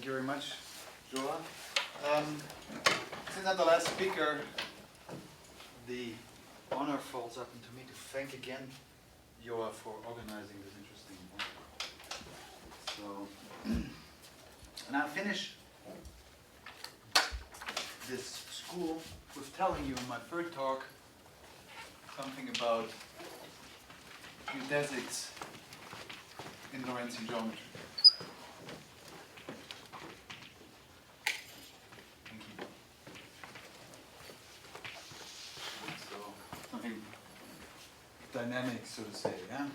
Thank you very much, Joa. Since I'm the last speaker, the honor falls up to me to thank again Joa for organizing this interesting event. So, and I'll finish this school with telling you in my third talk something about geodesics in Lorentzian geometry. Thank you. So, something dynamic, so to say. Yeah.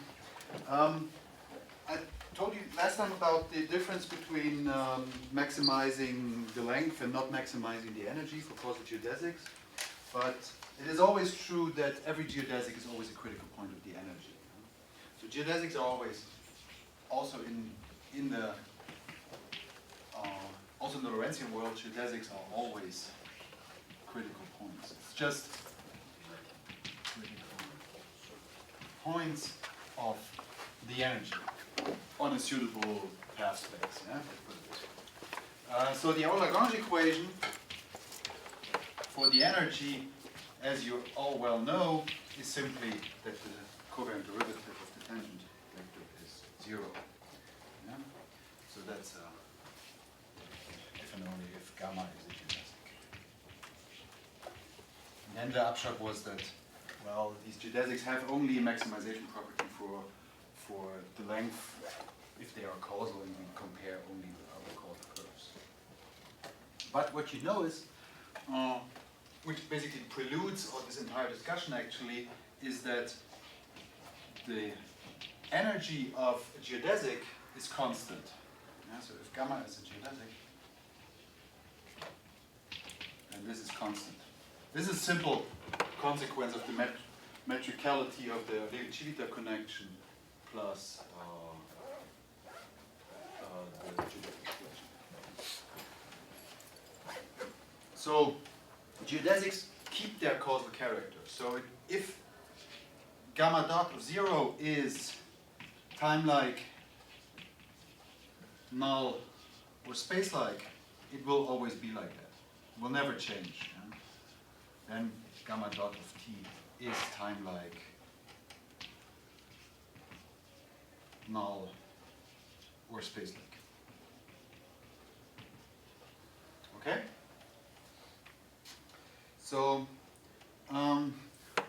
I told you last time about the difference between maximizing the length and not maximizing the energy for causal geodesics. But it is always true that every geodesic is always a critical point of the energy. So geodesics are always, also in the Lorentzian world, geodesics are always critical points. It's just critical points of the energy on a suitable path space. Yeah? So the Lagrange equation for the energy, as you all well know, is simply that the covariant derivative of the tangent vector is 0. Yeah? So that's if and only if gamma is a geodesic. And then the upshot was that, well, these geodesics have only a maximization property for the length if they are causal and we compare only with other causal curves. But what you know is, which basically preludes all this entire discussion actually, is that the energy of a geodesic is constant. Yeah, so if gamma is a geodesic, then this is constant. This is a simple consequence of the metricality of the Levi-Civita connection plus the geodesic equation. So geodesics keep their causal character. So if gamma dot of 0 is time-like, null, or space-like, it will always be like that. It will never change. Yeah? Then gamma dot of t is time-like, null, or space-like. Okay? So,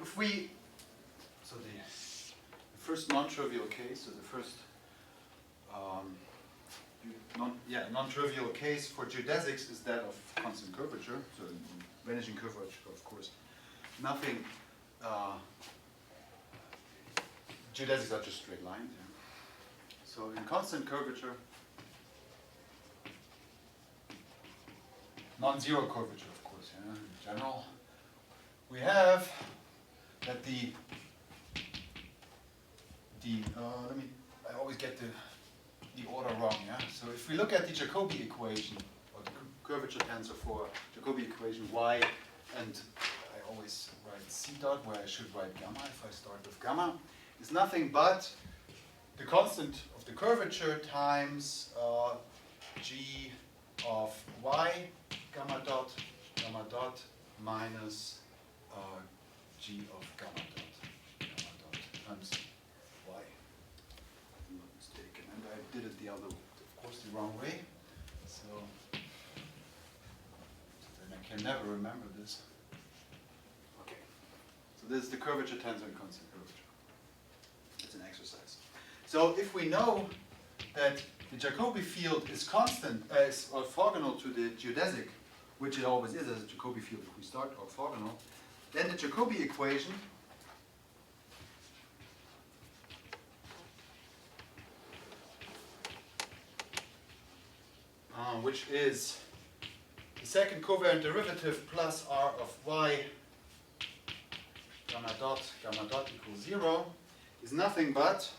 if we, so the first non-trivial case, so the first non-trivial case for geodesics is that of constant curvature, so vanishing curvature, of course. Nothing, geodesics are just straight lines. Yeah. So in constant curvature, non-zero curvature, of course, yeah, in general, we have that I always get the order wrong, yeah? So if we look at the Jacobi equation, or the curvature tensor for Jacobi equation y, and I always write c dot where I should write gamma if I start with gamma, is nothing but the constant of the curvature times g of y, gamma dot minus g of gamma dot times y. I'm not mistaken, and I did it the other, of course, the wrong way. So then I can never remember this. Okay. So this is the curvature tensor in constant curvature. It's an exercise. So if we know that the Jacobi field is constant, is orthogonal to the geodesic, which it always is as a Jacobi field if we start orthogonal, then the Jacobi equation which is the second covariant derivative plus r of y gamma dot equals 0 is nothing but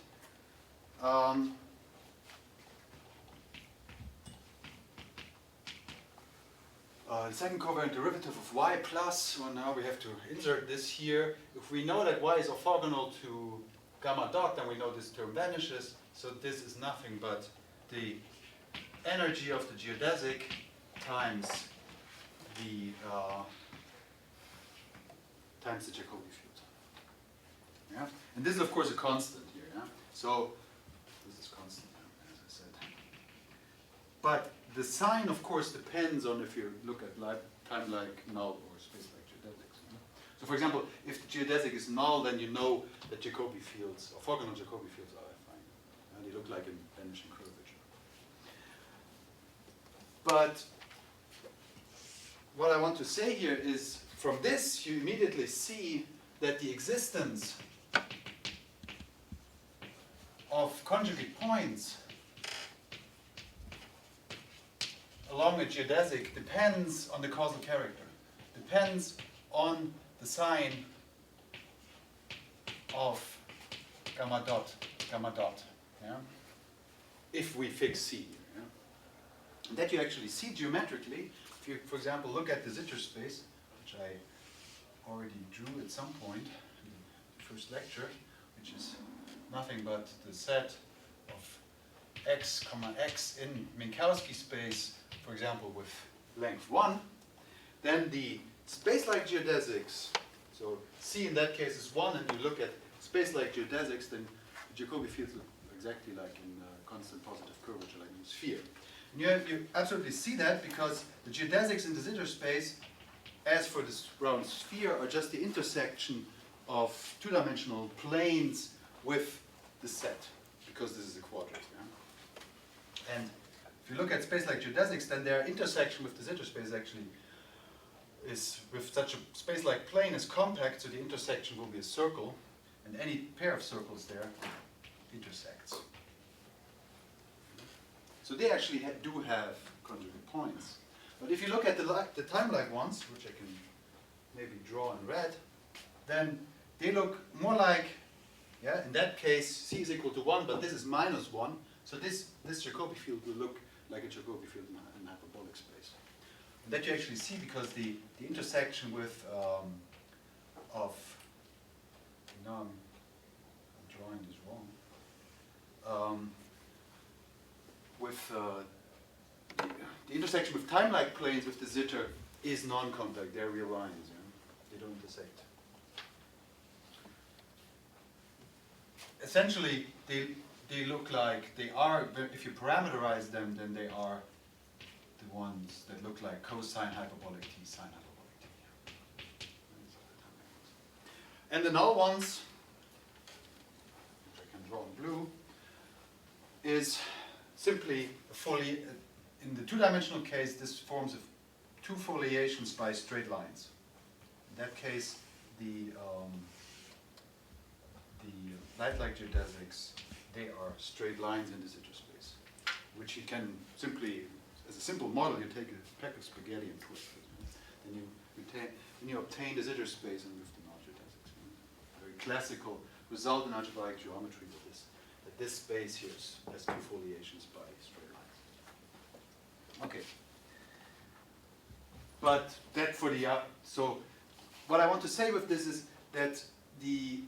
the second covariant derivative of y plus, well, now we have to insert this here. If we know that y is orthogonal to gamma dot, then we know this term vanishes. So this is nothing but the energy of the geodesic times the Jacobi field. Yeah? And this is of course a constant here. Yeah? So this is constant, as I said. But the sign of course depends on if you look at time like null or space like geodesics. Yeah? So for example, if the geodesic is null, then you know that Jacobi fields, or orthogonal Jacobi fields are affine. And they look like a vanishing curvature. But what I want to say here is, from this you immediately see that the existence of conjugate points along a geodesic depends on the causal character, depends on the sign of gamma dot, yeah? If we fix C here. Yeah? And that you actually see geometrically. If you, for example, look at the Zitter space, which I already drew at some point in the first lecture, which is nothing but the set of x, x in Minkowski space, for example, with length 1, then the space-like geodesics, so C in that case is 1, and you look at space-like geodesics, then the Jacobi fields look exactly like in constant positive curvature, like in a sphere. And you absolutely see that because the geodesics in the Zitter space, as for this round sphere, are just the intersection of two-dimensional planes with the set, because this is a quadrant. Yeah? And if you look at space-like geodesics, then their intersection with the Zitter space actually is, with such a space-like plane, is compact, so the intersection will be a circle, and any pair of circles there intersects. So they actually do have conjugate points. But if you look at the time-like ones, which I can maybe draw in red, then they look more like, yeah, in that case, C is equal to 1, but this is minus 1. So this Jacobi field will look like a Jacobi field in hyperbolic space. And that you actually see because the intersection with, I'm drawing this wrong. With the intersection with time-like planes with the Zitter is non-contact. They're real lines. Yeah? They don't intersect. Essentially, they look like they are. If you parameterize them, then they are the ones that look like cosine hyperbolic t, sine hyperbolic t. And the null ones, which I can draw in blue, is simply in the two-dimensional case, this forms of two foliations by straight lines. In that case, the light-like geodesics, they are straight lines in the Zitter space, which you can simply, as a simple model, you take a pack of spaghetti and twist it. Then you obtain the Zitter space and with the null geodesics. Very classical result in algebraic geometry with this. This space here has two foliations by straight lines. Okay. But that for the, so what I want to say with this is that the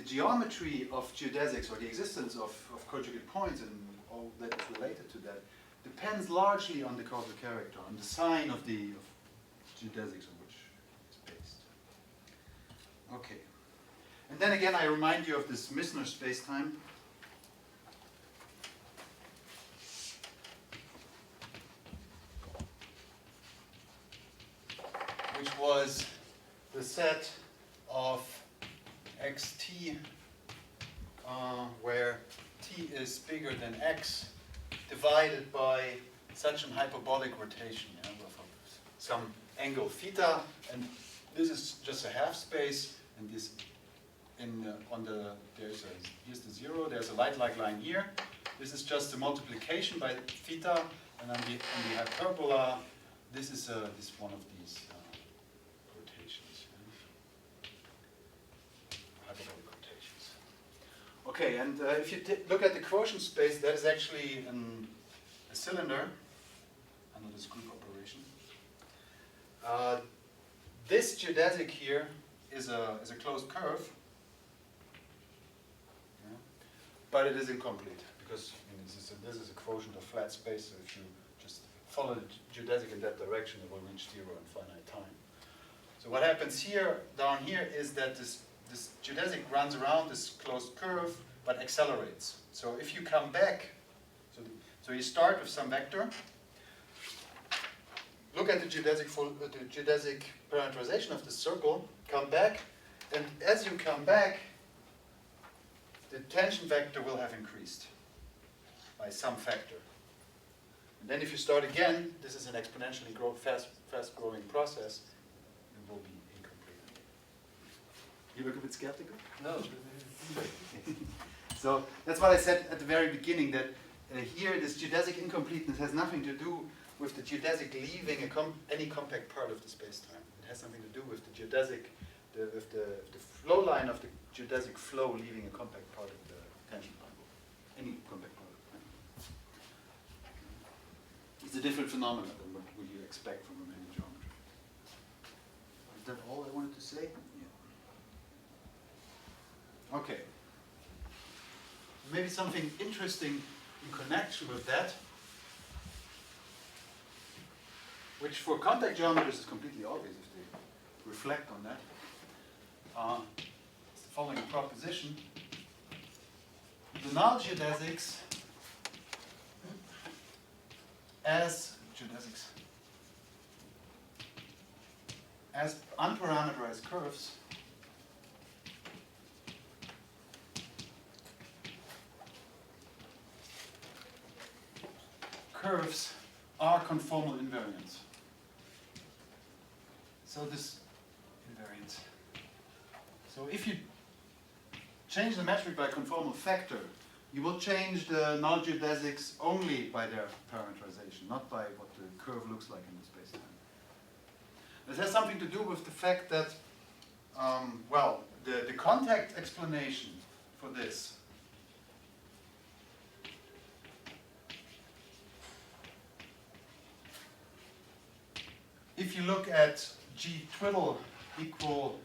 geometry of geodesics, or the existence of conjugate points and all that is related to that, depends largely on the causal character, on the sign of geodesics on which it's based. Okay. And then again, I remind you of this Misner spacetime. Which was the set of xt where t is bigger than x divided by such an hyperbolic rotation, yeah, with some angle theta, and this is just a half space, and this here's the 0, there's a light-like line here. This is just a multiplication by theta, and on the hyperbola, this is this one of these rotations. Hyperbolic rotations. Okay, and if you look at the quotient space, that is actually a cylinder under this group operation. This geodesic here is a closed curve, yeah, but it is incomplete because this is a quotient of flat space, so if you just follow the geodesic in that direction, it will reach 0 in finite time. So what happens here, down here, is that this geodesic runs around this closed curve, but accelerates. So if you come back, so you start with some vector, look at the geodesic parameterization of the circle, come back, and as you come back, the tangent vector will have increased by some factor. And then if you start again, this is an exponentially fast-growing process, it will be incomplete. You look a bit skeptical? No. So that's what I said at the very beginning, that here this geodesic incompleteness has nothing to do with the geodesic leaving any compact part of the space-time. It has something to do with the geodesic, with the flow line of the geodesic flow leaving a compact part of the tangent line, any compact part of the plane. It's a different phenomenon than what you expect from Riemann geometry. Is that all I wanted to say? Yeah. Okay. Maybe something interesting in connection with that, which for contact geometers is completely obvious if they reflect on that. It's the following proposition. The null geodesics as unparameterized curves are conformal invariants. So this invariance. So if you change the metric by conformal factor, you will change the null geodesics only by their parameterization, not by what the curve looks like in the space-time. This has something to do with the fact that, well, the contact explanation for this if you look at G twiddle equal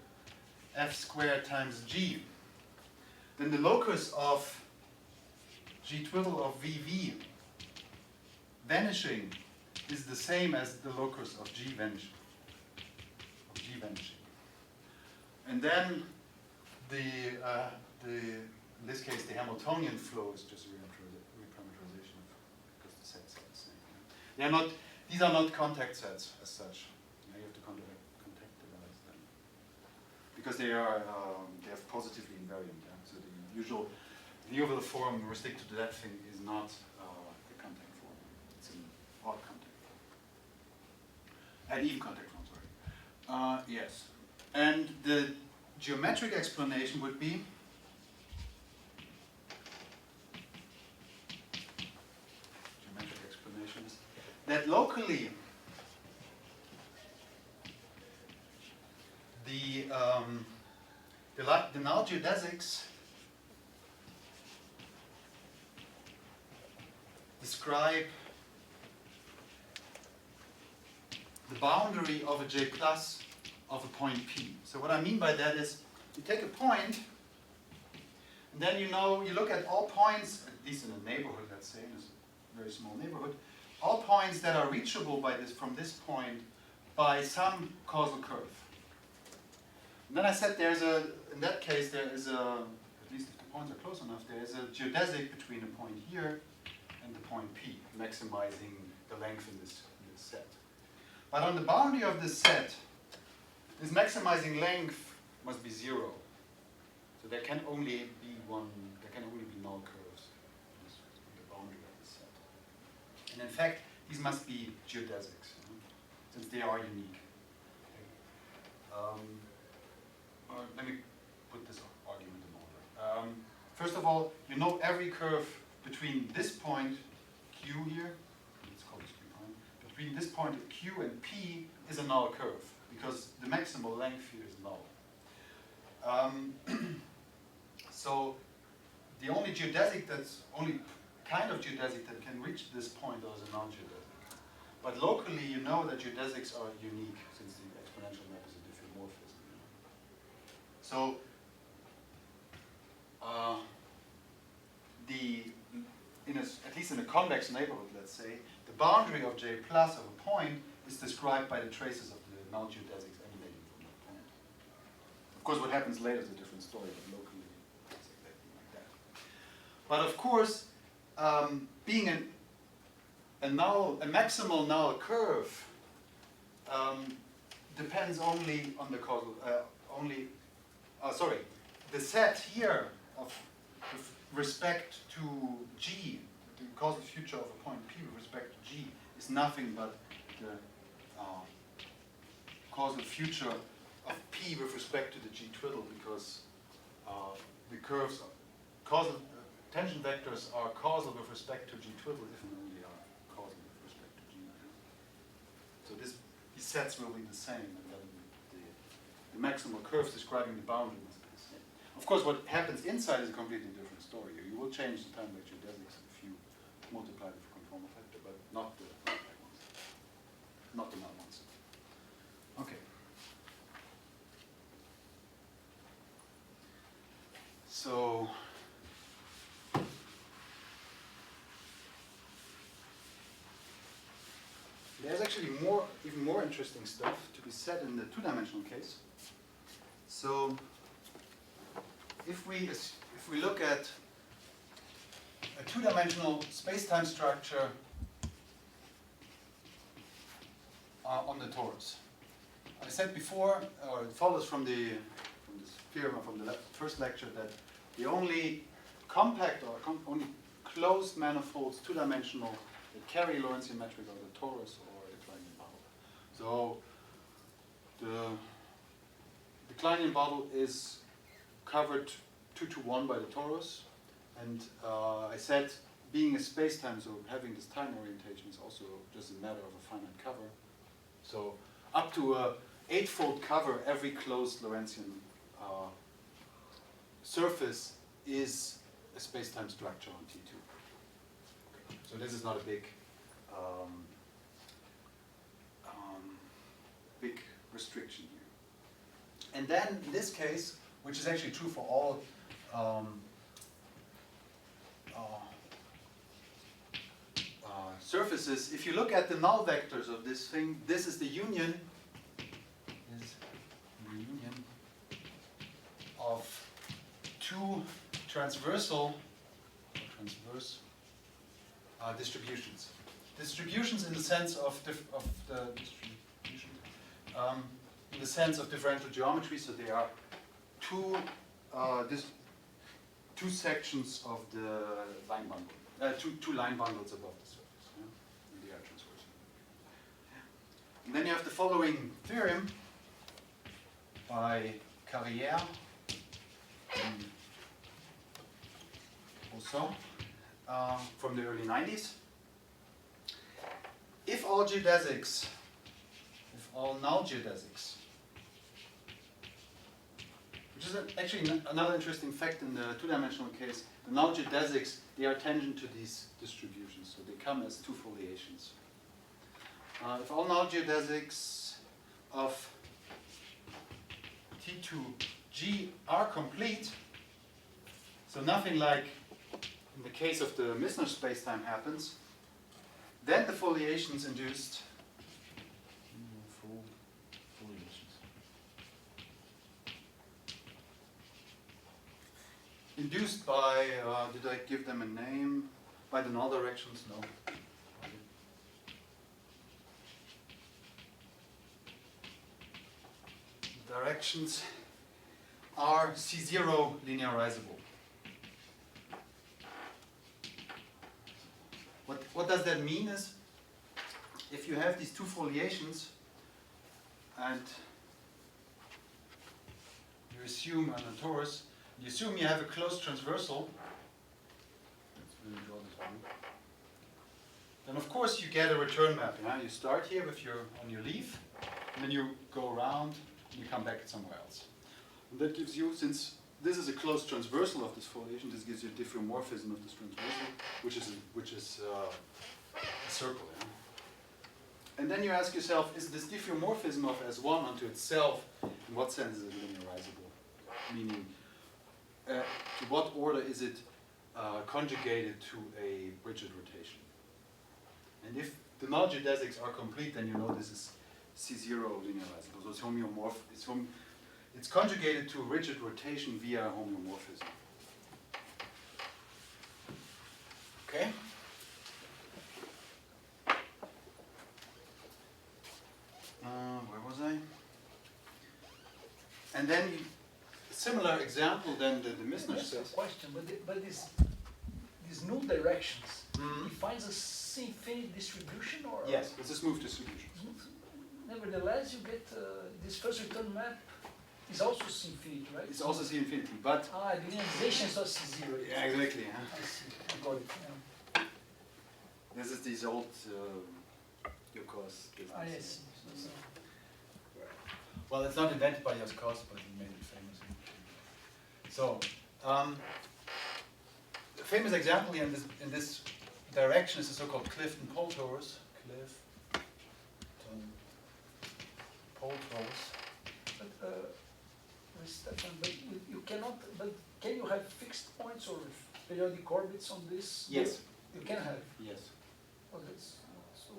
F squared times G, then the locus of G twiddle of VV vanishing is the same as the locus of G vanishing. And then in this case, the Hamiltonian flow is just a reparameterization because the sets are the same. These are not contact sets as such. You have to contactualize them because they are positively invariant. Yeah? So the usual view of the form restricted to that thing is not the contact form. It's an odd contact form. An even contact form, sorry. Yes. And the geometric explanation would be that locally the null geodesics describe the boundary of a J plus of a point P. So what I mean by that is you take a point and then you look at all points, at least in a neighborhood, let's say, in a very small neighborhood, all points that are reachable by from this point by some causal curve. And then I said in that case there is at least if the points are close enough, there is a geodesic between a point here and the point P, maximizing the length in this set. But on the boundary of this set, this maximizing length must be 0. So there can only be null curves on the boundary of the set. And in fact, these must be geodesics, since they are unique. Okay. Let me put this argument in order. First of all, every curve between this point, Q here, let's call this Q prime, between this point of Q and P is a null curve, because the maximal length here is null. So the only kind of geodesic that can reach this point is a non-geodesic. But locally, you know that geodesics are unique since the exponential map is a diffeomorphism. So convex neighborhood, let's say, the boundary of J plus of a point is described by the traces of the null geodesics emanating from that point. Of course, what happens later is a different story, but locally it's exactly like that. But of course, being a maximal null curve depends only on the causal, the set here of with respect to G, the causal future of a point P with respect to G is nothing but the causal future of P with respect to the G twiddle, because the curves, tangent vectors are causal with respect to G twiddle if and only are causal with respect to G. So these sets will be the same, and then the maximal curves describing the boundary must be the same. Of course, what happens inside is a completely different story. You will change the time vector geodesics if you multiply with a conformal factor, but not the ones, not the null ones. Okay. So there's actually even more interesting stuff to be said in the two-dimensional case. So if we look at a two-dimensional space-time structure on the torus, I said before, or it follows from this theorem from the first lecture, that the only compact or only closed manifolds, two-dimensional, that carry Lorentzian metric are the torus or the Kleinian bubble. So the Kleinian bubble is covered 2-to-1 by the torus, and I said being a space-time, so having this time orientation is also just a matter of a finite cover. So up to a 8-fold cover, every closed Lorentzian surface is a space-time structure on T2. Okay. So this is not a big big restriction here. And then in this case, which is actually true for all surfaces, if you look at the null vectors of this thing, this is the union, of two transverse distributions. Distributions in the sense of the distribution, in the sense of differential geometry. So they are two sections of the line bundle, two line bundles above the surface. Yeah? And they are transversal. And then you have the following theorem by Carrière and also from the early 90s. If all null geodesics, which is actually another interesting fact in the two-dimensional case, the null geodesics, they are tangent to these distributions, so they come as two foliations. If all null geodesics of T2G are complete, so nothing like in the case of the Misner spacetime happens, then the foliations induced by, did I give them a name? By the null directions? No. Directions are C0 linearizable. What does that mean is, if you have these two foliations and you assume on a torus, you assume you have a closed transversal, then of course you get a return map. Yeah? You start here with on your leaf, and then you go around and you come back somewhere else. And that gives you, since this is a closed transversal of this foliation, this gives you a diffeomorphism of this transversal, which is a circle. Yeah? And then you ask yourself, is this diffeomorphism of S1 onto itself, in what sense is it linearizable? Meaning, to what order is it conjugated to a rigid rotation. And if the null geodesics are complete, then you know this is C0 linearizable. So it's homeomorph. It's conjugated to a rigid rotation via homeomorphism. Okay. Where was I? And then, similar example than the Misner says. Question, but these null directions, it finds a C-infinite distribution, or? Yes, it's a smooth distribution. Nevertheless, you get this first return map is also C-infinity, right? It's also C-infinity, but... the linearization is also C0. Yeah, exactly. Huh? I see, I got it. Yeah. This is these old Yokos. I see. So. Well, it's not invented by Yokos, but he made it famous. So, a famous example here in this direction is the so-called Clifton pole torus. Clifton pole torus. But, Stefan, but you cannot. But can you have fixed points or periodic orbits on this? Yes. You can have. Yes. Oh, that's so.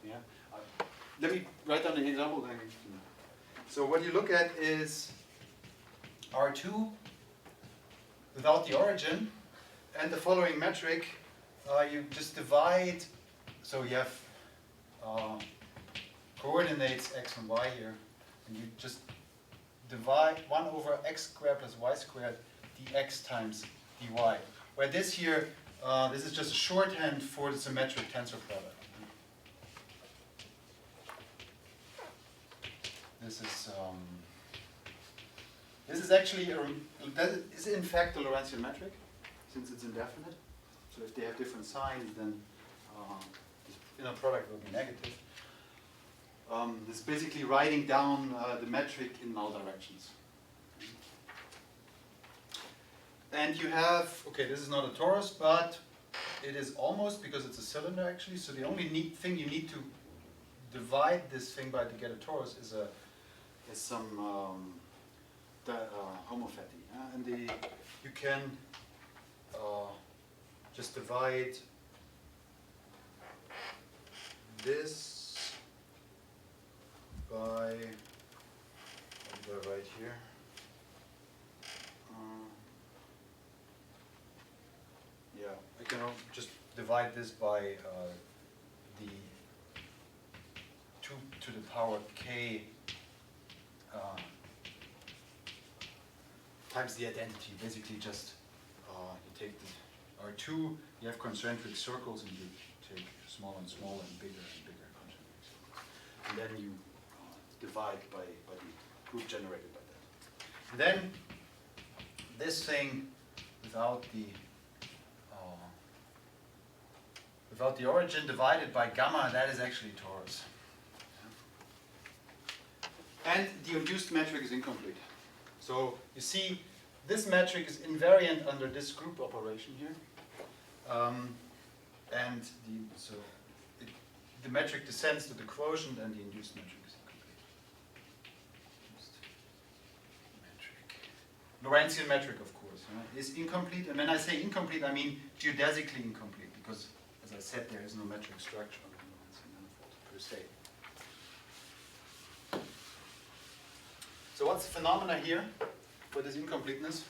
Yeah. Let me write down an example then. So what you look at is R2 without the origin, and the following metric, you just divide. So you have coordinates x and y here, and you just divide 1 over x squared plus y squared dx times dy. Where this here, this is just a shorthand for the symmetric tensor product. This is actually that is in fact a Lorentzian metric, since it's indefinite. So if they have different signs, then this inner product will be negative. This is basically writing down the metric in null directions. And you have, okay, this is not a torus, but it is almost, because it's a cylinder actually. So the only thing you need to divide this thing by to get a torus is some homophaty. And you can just divide this by, what do I write here? Yeah, I can just divide this by the 2 to the power k times the identity. Basically just you take the R2, you have concentric circles, and you take smaller and smaller and bigger concentric circles. And then you divide by the group generated by that. And then this thing without the origin divided by gamma, that is actually torus. And the induced metric is incomplete. So you see, this metric is invariant under this group operation here. And the metric descends to the quotient, and the induced metric is incomplete. Induced metric. Lorentzian metric, of course, is incomplete. And when I say incomplete, I mean geodesically incomplete, because, as I said, there is no metric structure on the Lorentzian manifold per se. So what's the phenomena here for this incompleteness?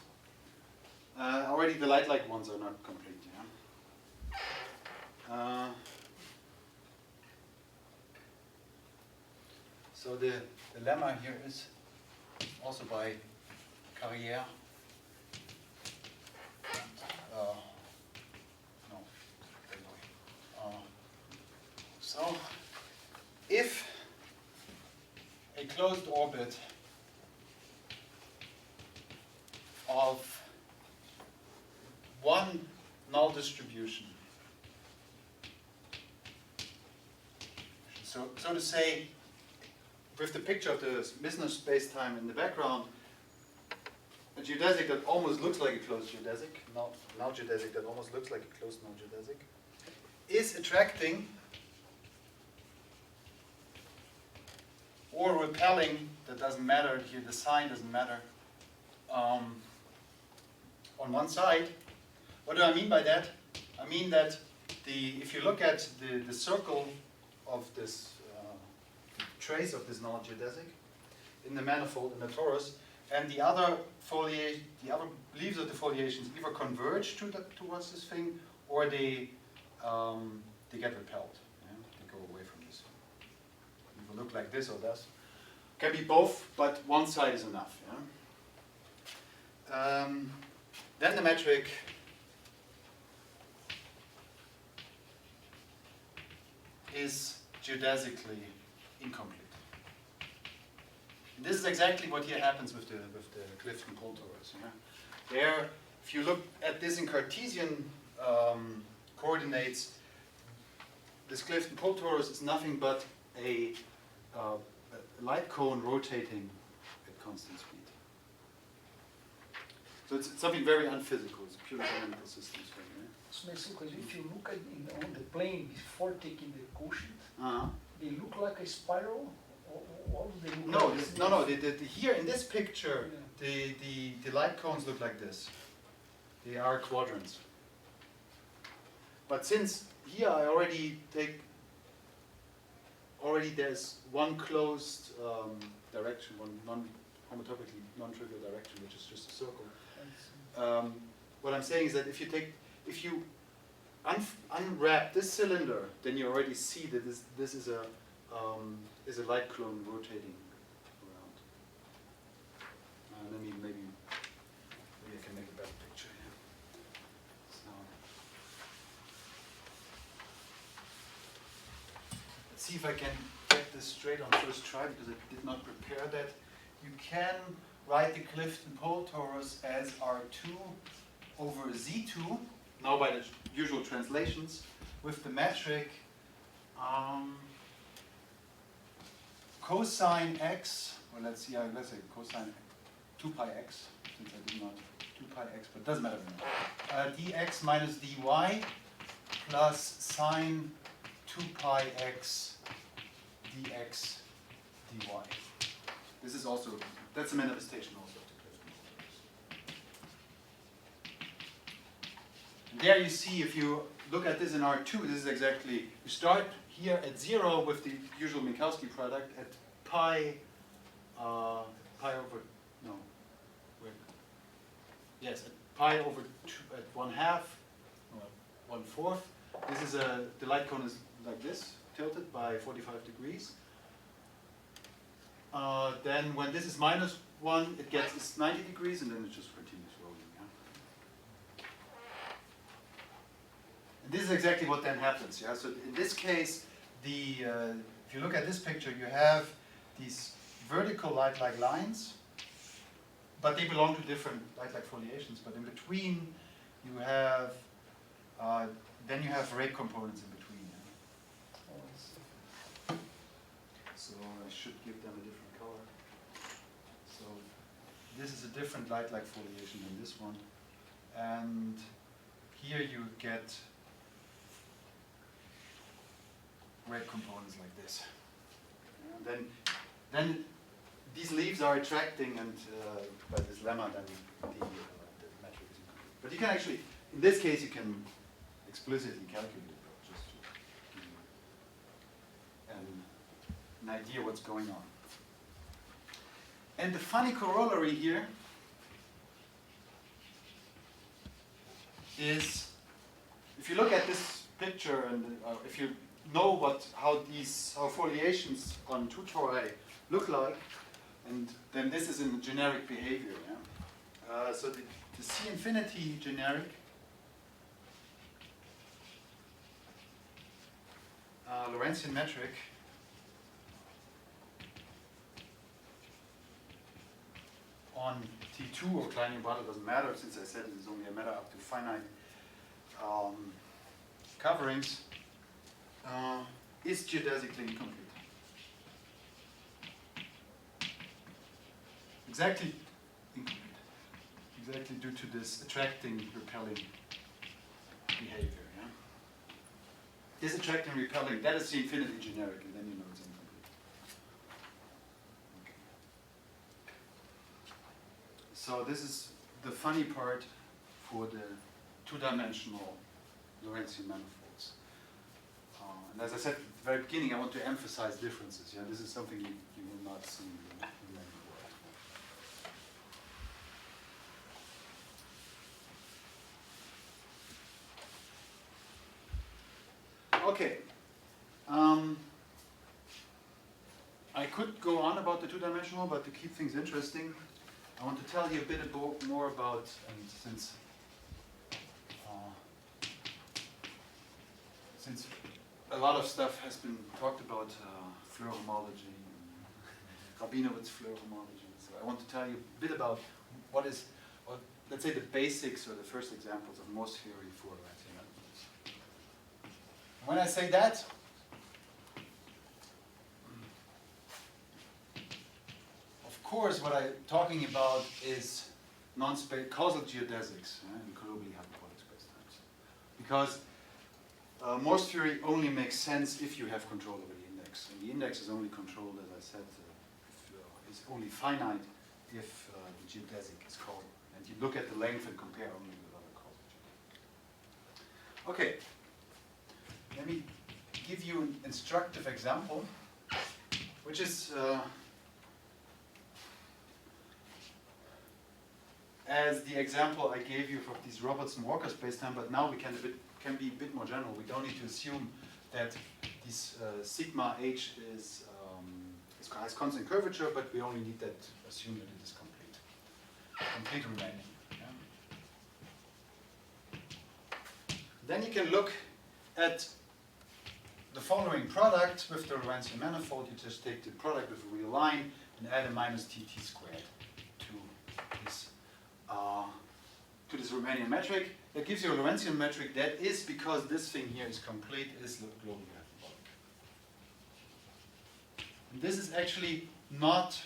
Already the light-like ones are not complete. Yeah? So the lemma here is also by Carrière. So if a closed orbit of one null distribution, so to say, with the picture of the Misner spacetime in the background, a geodesic that almost looks like a closed geodesic, null geodesic that almost looks like a closed null geodesic, is attracting or repelling, that doesn't matter here, the sign doesn't matter, on one side. What do I mean by that? I mean that if you look at the circle of this trace of this null geodesic in the manifold in the torus, and the other leaves of the foliations either converge towards this thing, or they get repelled. Yeah? They go away from this. Either look like this or this. Can be both, but one side is enough. Yeah? Then the metric is geodesically incomplete. And this is exactly what here happens with the Clifton pole torus. Yeah? There, if you look at this in Cartesian coordinates, this Clifton pole torus is nothing but a light cone rotating at constant speed. So it's something very unphysical. It's a purely dynamical systems thing. Right? So basically, if you look at on the plane before taking the quotient, they look like a spiral. Or what do they look like? No. Here in this picture, the light cones look like this. They are quadrants. But since here I already there's one closed direction, one homotopically non-trivial direction, which is just a circle. What I'm saying is that if you unwrap this cylinder, then you already see that this is a light cone rotating around. Let me maybe I can make a better picture here. So let's see if I can get this straight on first try, because I did not prepare that. You can write the Clifton pole torus as R2 over Z2, now by the usual translations, with the metric cosine x, well let's say cosine 2 pi x, since I did not 2 pi x, but it doesn't matter anymore. Dx minus dy plus sine 2 pi x dx dy. This is also, that's a manifestation also of the Clifton pole torus. And there you see, if you look at this in R2, this is exactly, you start here at 0 with the usual Minkowski product at pi over, no, wait, yes, at pi over 2, at 1/2, or 1/4. This is the light cone is like this, tilted by 45 degrees. Then when this is -1, it's 90 degrees, and then it just continues rolling. Yeah? And this is exactly what then happens. Yeah. So in this case, if you look at this picture, you have these vertical light-like lines, but they belong to different light-like foliations. But in between, you have then you have rate components in between. Yeah? So I should give them a different color. So this is a different light-like foliation than this one. And here you get rate components like this. And then these leaves are attracting, and by this lemma, then the metric is incomplete. But you can actually, in this case, you can explicitly calculate it, just to give you an idea what's going on. And the funny corollary here is, if you look at this picture, and if you know how foliations on two tori look like, and then this is in generic behavior. Yeah? So the C infinity generic Lorentzian metric on T2 or Klein-Bartle doesn't matter, since I said it is only a matter up to finite coverings, is geodesically incomplete. Exactly incomplete. Exactly due to this attracting, repelling behavior. Yeah? This attracting, repelling, that is the infinity generic, and then you know it's incomplete. Okay. So this is the funny part for the two-dimensional Lorentzian manifolds. And as I said at the very beginning, I want to emphasize differences. Yeah, this is something you will not see in the world. Okay. I could go on about the two-dimensional, but to keep things interesting, I want to tell you a bit more about, and since a lot of stuff has been talked about, Floer homology, Rabinowitz Floer homology, so I want to tell you a bit about let's say the basics or the first examples of Morse theory for Lorentzian manifolds. When I say that, of course, what I'm talking about is causal geodesics and globally hyperbolic spacetimes. Because Morse theory only makes sense if you have control over the index. And the index is only controlled, as I said, is only finite if the geodesic is causal. And you look at the length and compare only with other causal geodesics. Okay, let me give you an instructive example, which is as the example I gave you for these Robertson-Walker spacetime, but now we can be a bit more general. We don't need to assume that this sigma h has constant curvature, but we only need that assume that it is complete remaining. Yeah. Then you can look at the following product with the Lorentzian manifold. You just take the product with a real line and add a minus tt squared to this Riemannian metric. That gives you a Lorentzian metric that is, because this thing here is complete, is globally hyperbolic. And this is actually not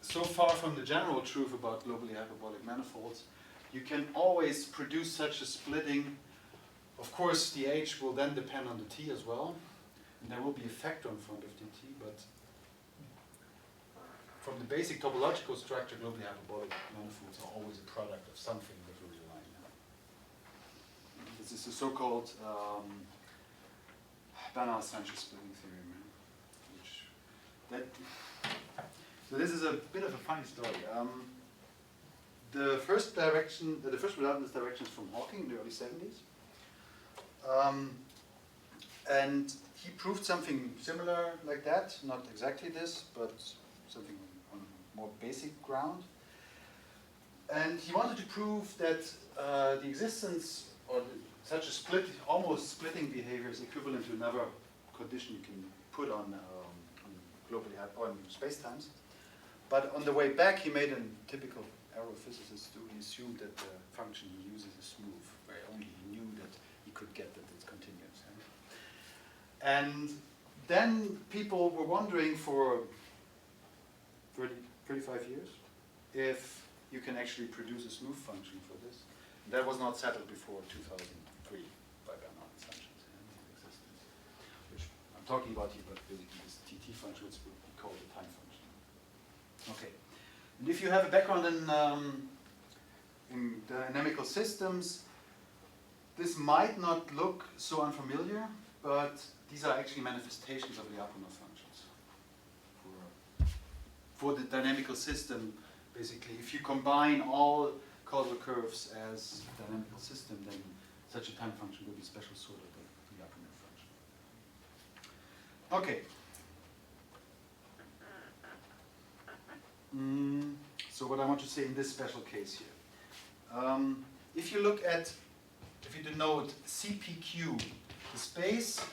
so far from the general truth about globally hyperbolic manifolds. You can always produce such a splitting. Of course, the h will then depend on the t as well, and there will be a factor in front of the t, but from the basic topological structure, globally hyperbolic manifolds are always a product of something with a real line. This is the so-called Bernard-Sanchez splitting theorem. So this is a bit of a funny story. The first result in this direction is from Hawking in the early 70s. And he proved something similar like that, not exactly this, but something on more basic ground. And he wanted to prove that the existence or such a almost splitting behavior is equivalent to another condition you can put on globally on spacetimes. But on the way back, he made a typical error physicist who he assumed that the function he uses is smooth, where only he knew that he could get that it's continuous. And then people were wondering for 35 years if you can actually produce a smooth function for this. And that was not settled before 2003 by Bernard and Sanchez existence, which I'm talking about here, but basically this TT function, which would be called a time function. Okay, and if you have a background in dynamical systems, this might not look so unfamiliar, but these are actually manifestations of the Lyapunov functions. For the dynamical system, basically, if you combine all causal curves as a dynamical system, then such a time function will be special sort of the Lyapunov function. Okay. So what I want to say in this special case here. If you denote CPQ, the space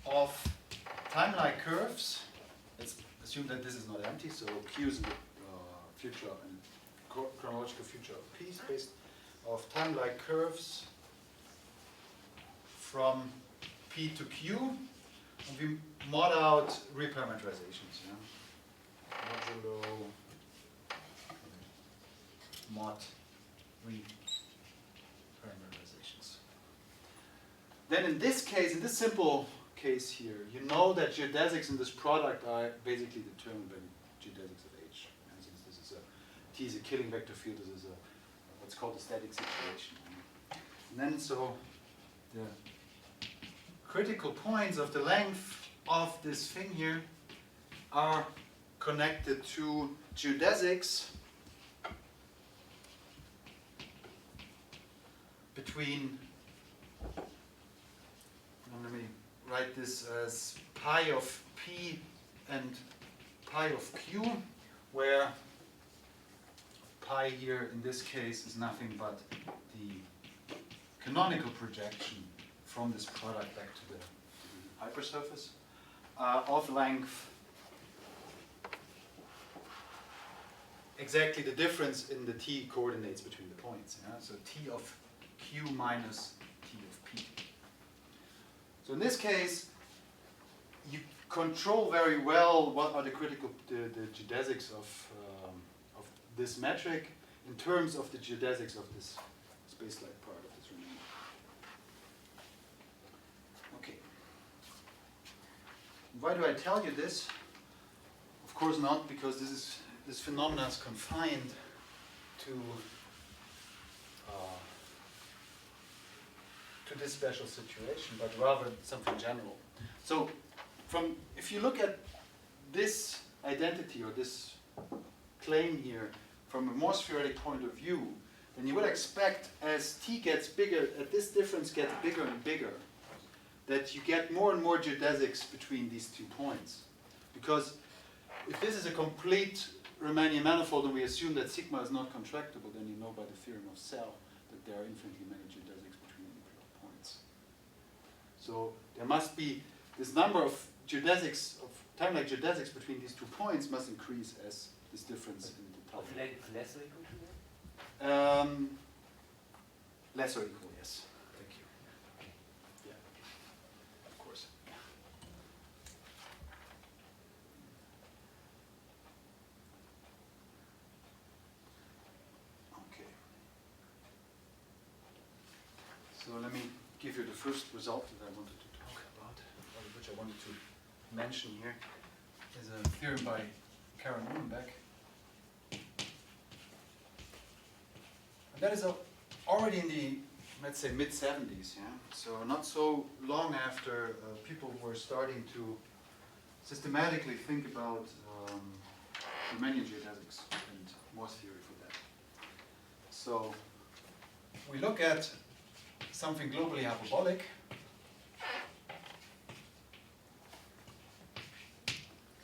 of time-like curves, let's assume that this is not empty, so Q is the future and chronological future of P, space of time-like curves from P to Q, and we mod out reparameterizations. Yeah? Modulo mod reparameterizations. Then in this case, in this simple case here, you know that geodesics in this product are basically determined by geodesics of H. And since this is T is a Killing vector field, this is a what's called a static situation. And then so the critical points of the length of this thing here are connected to geodesics between, let me write this as pi of p and pi of q, where pi here in this case is nothing but the canonical projection from this product back to the hypersurface of length, exactly the difference in the t coordinates between the points. Yeah? So t of q minus t of p. So in this case, you control very well what are the critical the geodesics of this metric in terms of the geodesics of this space-like part of this remainder. Okay. Why do I tell you this? Of course not because this phenomenon is confined to this special situation, but rather something general. So, if you look at this identity or this claim here from a Morse theoretic point of view, then you would expect as t gets bigger, as this difference gets bigger and bigger, that you get more and more geodesics between these 2 points. Because if this is a complete Riemannian manifold and we assume that sigma is not contractible, then you know by the theorem of Cell that there are infinitely many geodesics between nuclear points. So there must be this number of geodesics, of time-like geodesics between these 2 points must increase as this difference in the time. Of less or equal to that? Less or equal, yes. Thank you. Yeah, of course. Okay. So let me give you the first result that I wanted to talk about, or which I wanted to mention here, is a theorem by Karen Uhlenbeck. And that is already in the, let's say, mid-70s, yeah? So not so long after people were starting to systematically think about Riemannian geodesics and Morse theory for that. So we look at something globally hyperbolic,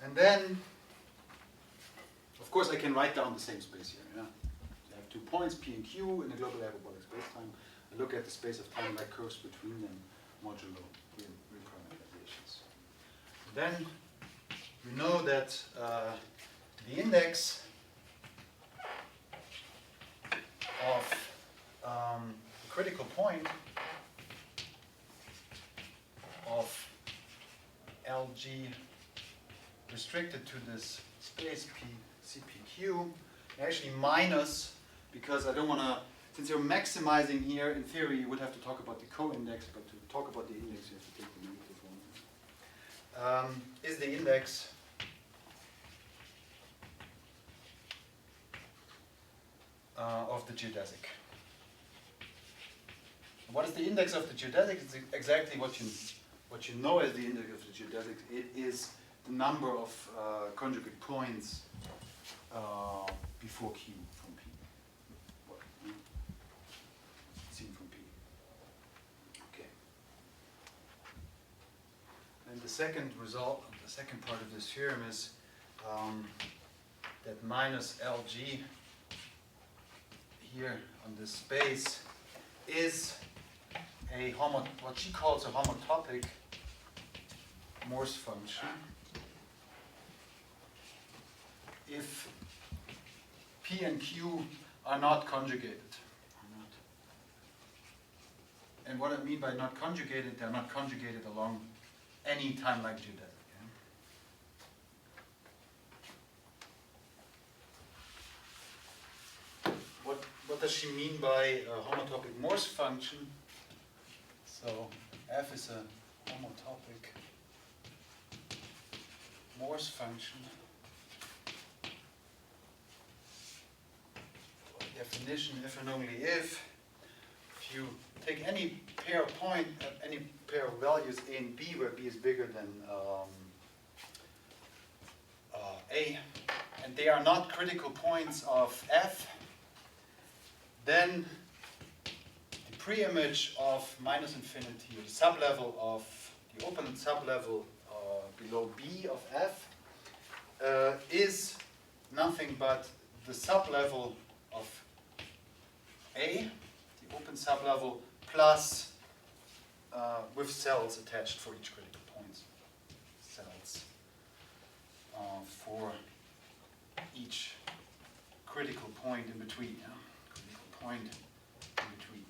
and then, of course, I can write down the same space here. Yeah? I have 2 points, P and Q, in a globally hyperbolic spacetime. I look at the space of time-like curves between them, modulo reparameterizations. Then we know that the index of the critical point of LG restricted to this space P, CPQ, actually minus, because I don't want to, since you're maximizing here, in theory you would have to talk about the co-index, but to talk about the index you have to take the negative one. Is the index of the geodesic. What is the index of the geodesic? It's exactly what you know as the index of the geodesic. It is the number of conjugate points before Q from P. Seen from P. Okay. And the second result, the second part of this theorem is that minus LG here on this space is a what she calls a homotopic Morse function if P and Q are not conjugated. And what I mean by not conjugated, they're not conjugated along any time-like geodesic. What does she mean by a homotopic Morse function? So f is a homotopic Morse function. The definition if and only if you take any pair of any pair of values A and B, where B is bigger than A, and they are not critical points of F, then the pre-image of minus infinity, the sublevel of the open sublevel below B of F, is nothing but the sublevel of A, the open sublevel, plus with cells attached for each critical point. Cells for each critical point in between. Yeah? Critical point in between.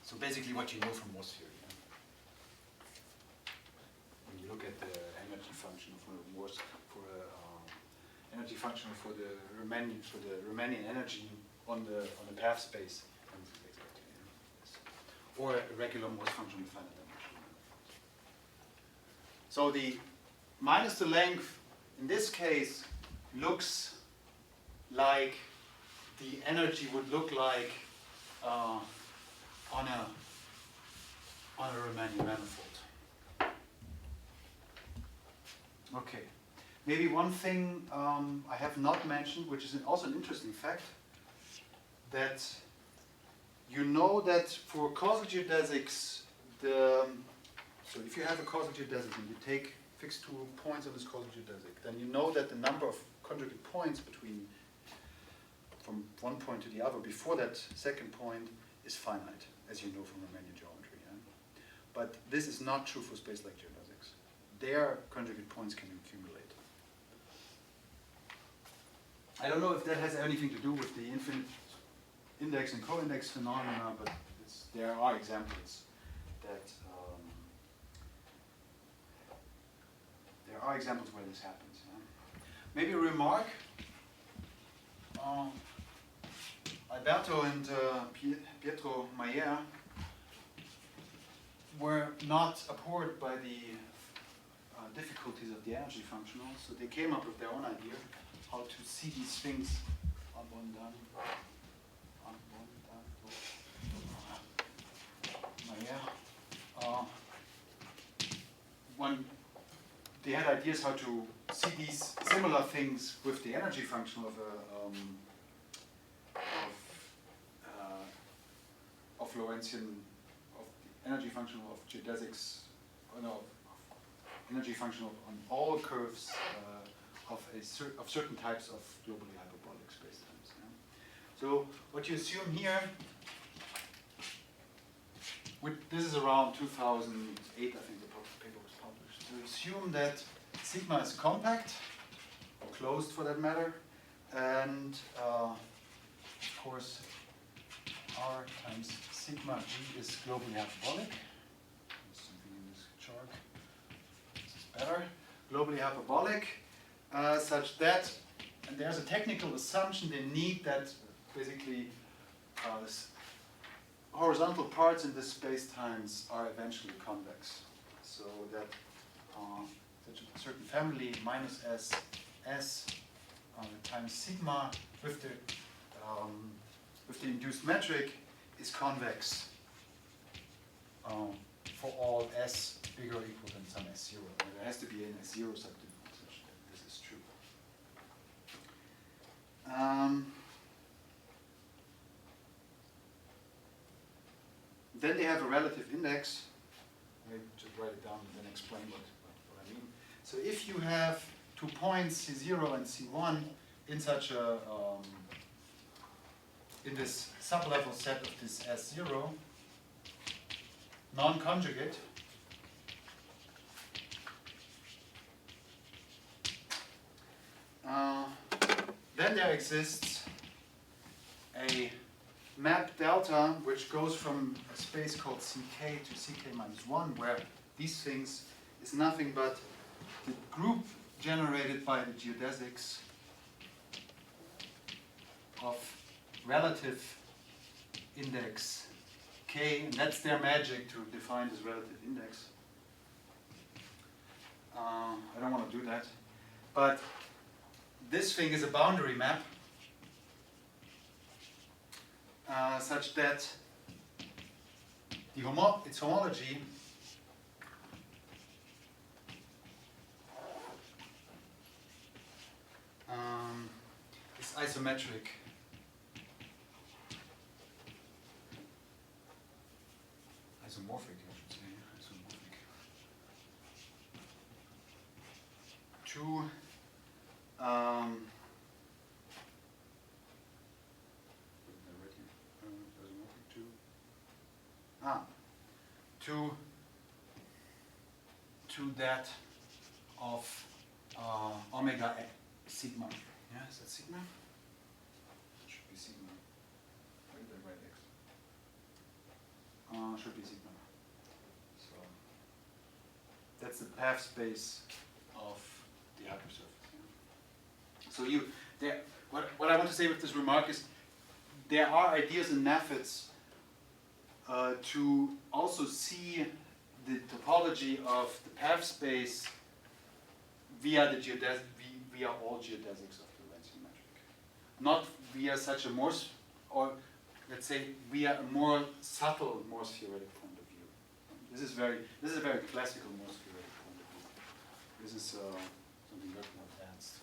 So basically what you know from Morse theory. Yeah? When you look at the energy function for Morse, for energy function for the Riemannian energy on the path space, or a regular Morse function with finite dimension. So the minus the length in this case looks like the energy would look like on a Riemannian manifold. Okay. Maybe one thing I have not mentioned, which is also an interesting fact, that you know that for causal geodesics, so if you have a causal geodesic and you take fixed 2 points on this causal geodesic, then you know that the number of conjugate points from one point to the other before that second point is finite, as you know from Riemannian geometry. Yeah? But this is not true for space-like geodesics. Their conjugate points can accumulate. I don't know if that has anything to do with the infinite index and co-index phenomena, but there are examples that where this happens. Yeah? Maybe a remark. Alberto and Pietro Maier were not abhorred by the difficulties of the energy functional, so they came up with their own idea how to see these things on one down. When they had ideas how to see these similar things with the energy function of Lorentzian, of the energy function of geodesics, energy function on all curves of certain types of globally hyperbolic spacetimes. Yeah? So what you assume here, this is around 2008, I think the paper was published. So assume that sigma is compact, or closed for that matter, and of course R times sigma G is globally hyperbolic. There's something in this chart. This is better. Globally hyperbolic, such that, and there's a technical assumption they need that basically horizontal parts in the space-times are eventually convex. So that such a certain family minus S times sigma with the induced metric is convex for all S bigger or equal than some S0. And there has to be an S0 subdivision such that this is true. Then they have a relative index. I just write it down and then explain what I mean. So if you have 2 points, C0 and C1, in such a in this sublevel set of this S0, non-conjugate, then there exists a map delta which goes from a space called CK to CK minus 1, where these things is nothing but the group generated by the geodesics of relative index K, and that's their magic to define this relative index. I don't want to do that. But this thing is a boundary map such that its homology is isometric. Isomorphic, I should say. Isomorphic. To to that of omega sigma. Yeah, is that sigma? It should be sigma. Where did I write x? Should be sigma. So that's the path space of the upper surface. Yeah? So what I want to say with this remark is there are ideas and methods to also see the topology of the path space via via all geodesics of the Lorentzian metric, not via such a Morse, or let's say via a more subtle Morse theoretic point of view. This is a very classical Morse theoretic point of view. This is something much more advanced.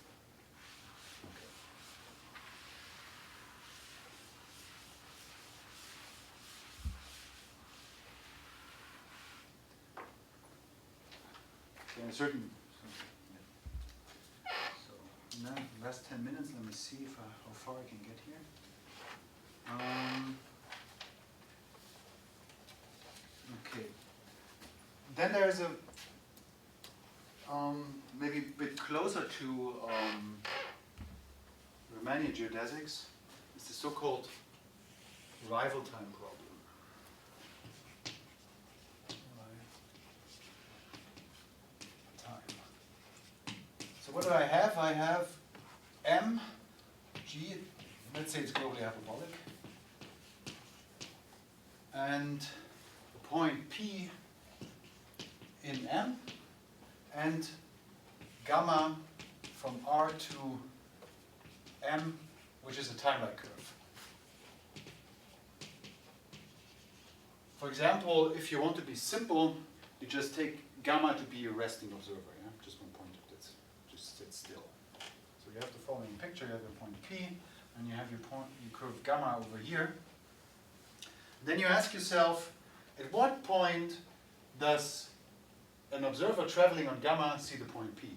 In a certain, so now last 10 minutes, let me see if how far I can get here. Okay. Then there's a maybe a bit closer to Riemannian geodesics. It's the so-called rival time problem. So what do I have? I have M, G, let's say it's globally hyperbolic, and a point P in M, and gamma from R to M, which is a time-like curve. For example, if you want to be simple, you just take gamma to be a resting observer, yeah? Just one point that's just sits still. So you have the following picture: you have your point P, and you have your curve gamma over here. Then you ask yourself, at what point does an observer traveling on gamma see the point P?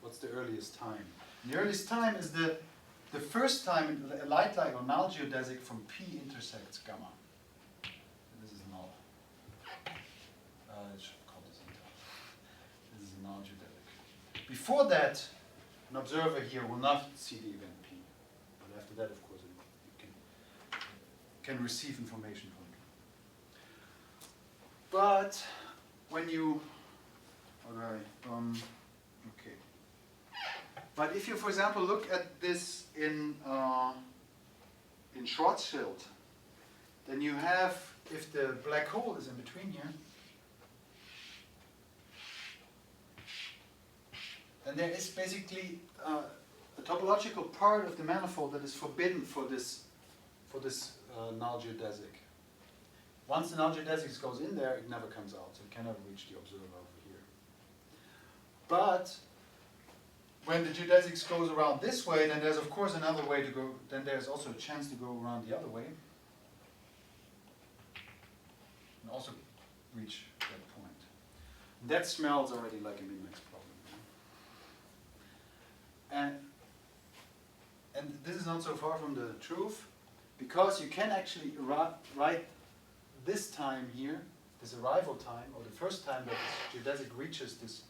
What's the earliest time? And the earliest time is the first time a light line or null geodesic from P intersects gamma. This is null. I should call this intel. This is a null geodesic. Before that, an observer here will not see the event P. But after that, of course, it can receive information from it. But when you, okay. But if you, for example, look at this in Schwarzschild, then you have, if the black hole is in between here, then there is basically a topological part of the manifold that is forbidden for this null geodesic. Once the null geodesic goes in there, it never comes out, so it cannot reach the observer over here. But when the geodesics goes around this way, then there's of course another way to go. Then there's also a chance to go around the other way and also reach that point. And that smells already like a min-max problem. And this is not so far from the truth, because you can actually write this time here, this arrival time, or the first time that this geodesic reaches this,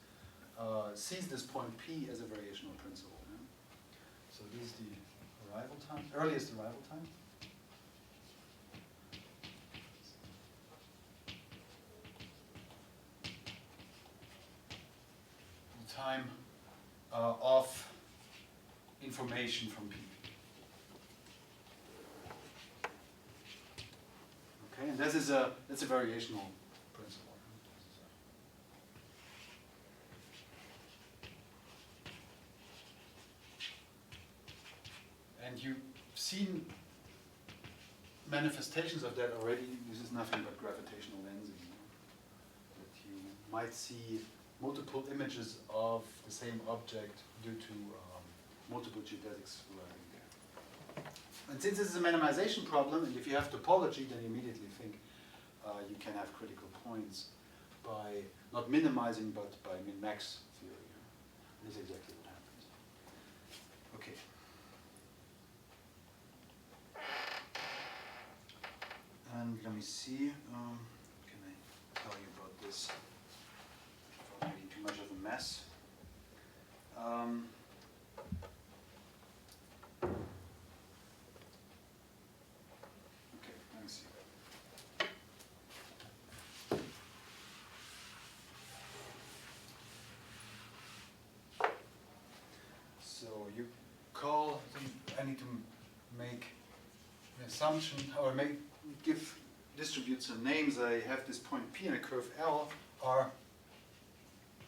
sees this point P as a variational principle. Yeah? So this is the arrival time, earliest arrival time. The time of information from P. Okay, and that's a variational principle. And you've seen manifestations of that already. This is nothing but gravitational lensing. That you might see multiple images of the same object due to multiple geodesics arriving there. And since this is a minimization problem, and if you have topology, then you immediately think you can have critical points by not minimizing, but by min-max theory. This is exactly what happens. Okay. And let me see, can I tell you about this without making too much of a mess? Okay, let me see. So you call, I need to make an assumption, or distribute some names. I have this point P and a curve L are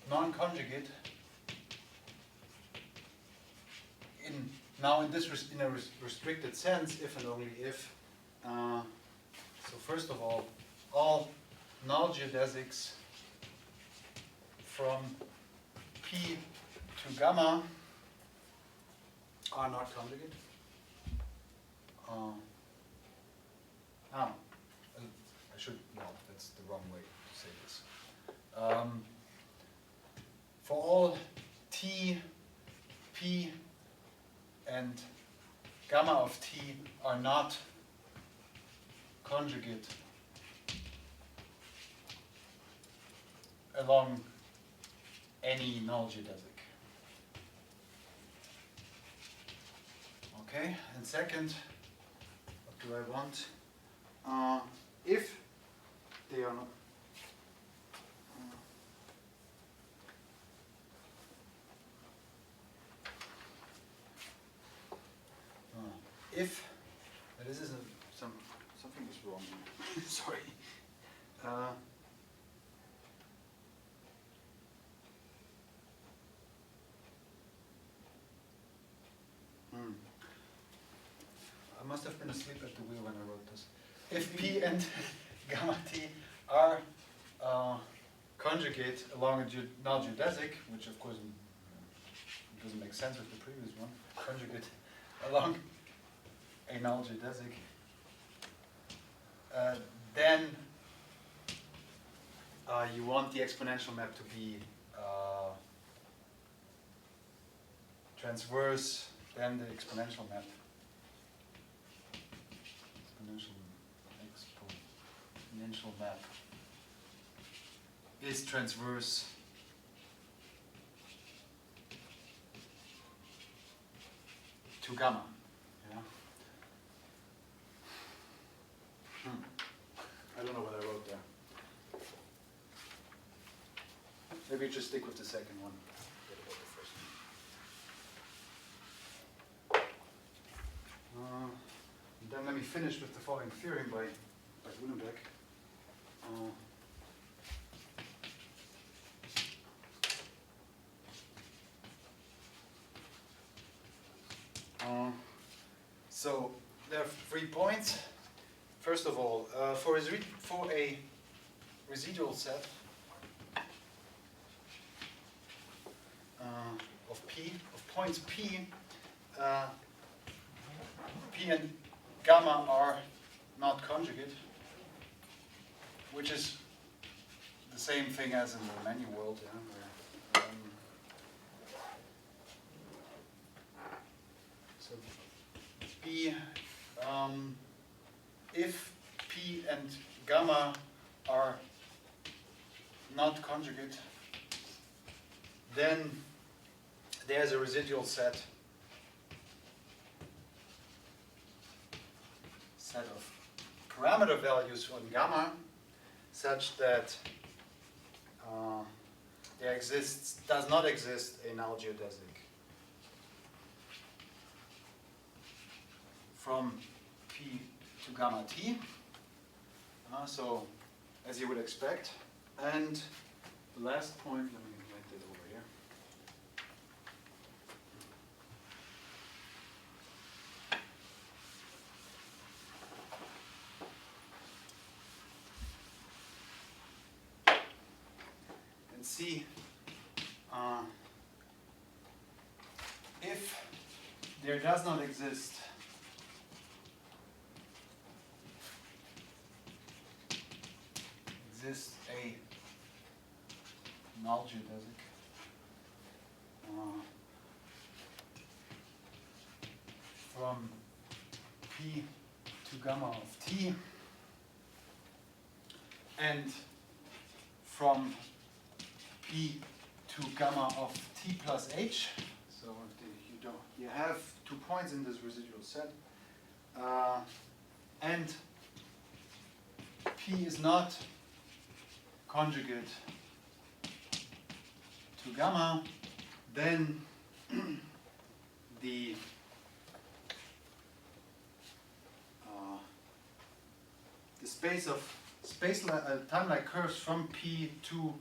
non-conjugate in a restricted sense, if and only if. So first of all null geodesics from P to gamma are not conjugate. That's the wrong way to say this. For all T, P, and gamma of T are not conjugate along any null geodesic. Okay, and second, what do I want? If they are not, if this is something is wrong here. Sorry. I must have been asleep at the wheel when I wrote this. If P and gamma T are conjugate along a null geodesic, which of course doesn't make sense with the previous one, conjugate along a null geodesic, then you want the exponential map to be transverse, then the exponential map. Exponential map is transverse to gamma. Yeah. I don't know what I wrote there. Maybe just stick with the second one. Forget about the first one. Then let me finish with the following theorem by Uhlenbeck. So there are 3 points. First of all, for a residual set of points P, P and gamma are not conjugate, which is the same thing as in the many world. Yeah, where, so P, if P and gamma are not conjugate, then there's a residual set of parameter values on gamma such that does not exist a null geodesic from P to gamma T. So as you would expect. And the last point, let me write that over here. see if there does not exist a null geodesic from P to gamma of t and from P to gamma of t plus h. So you have 2 points in this residual set, and P is not conjugate to gamma, then the time-like curves from P to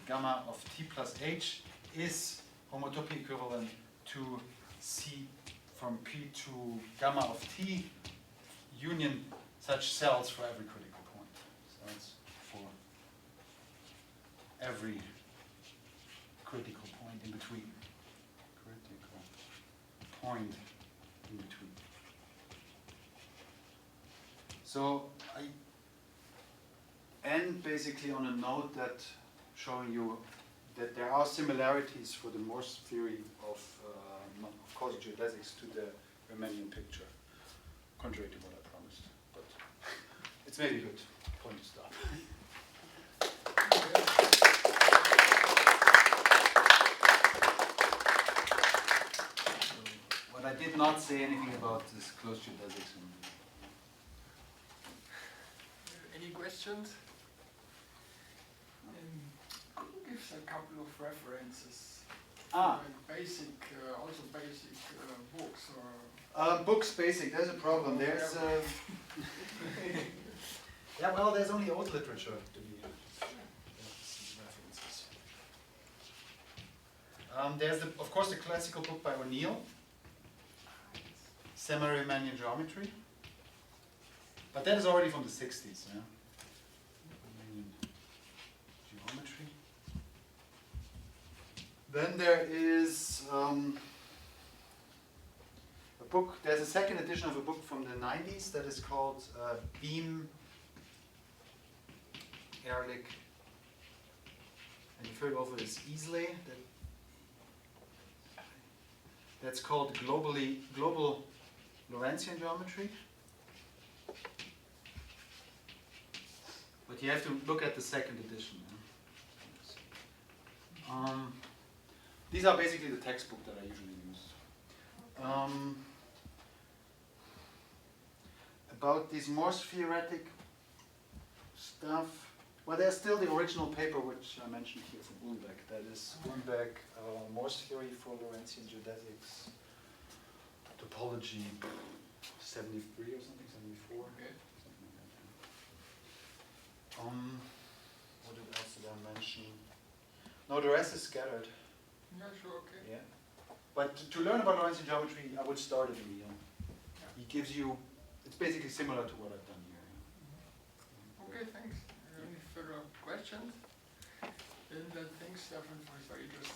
gamma of t plus h is homotopy equivalent to C from P to gamma of t union such cells for every critical point. So that's for every critical point in between. Critical point in between. So I end basically on a note that showing you that there are similarities for the Morse theory of causal geodesics to the Riemannian picture, contrary to what I promised. But it's maybe a good point to stop. But I did not say anything about this closed geodesics. Any questions? Could you give a couple of references? Basic, also basic books or. Books basic. There's a problem. There's. Yeah, well, there's only old literature to be references. There's of course the classical book by O'Neill, Semi-Riemannian Geometry. But that is already from the 60s. Yeah? Geometry. Then there is a book, there's a second edition of a book from the 90s that is called Beam, Ehrlich, and the third author is Easley. That's called Global Lorentzian Geometry. But you have to look at the second edition. These are basically the textbook that I usually use. About this Morse theoretic stuff, well, there's still the original paper which I mentioned here from Ulmbeck. That is Ulmbeck, Morse theory for Lorentzian geodesics, Topology, 73 or something, 74. Okay. What else did I mention? No, the rest is scattered. Yeah, sure, okay. Yeah. But to learn about Lorentzian geometry, I would start at O'Neill. He gives you, it's basically similar to what I've done here. Okay, thanks. Any further questions? Then thanks, Stefan, for very interesting.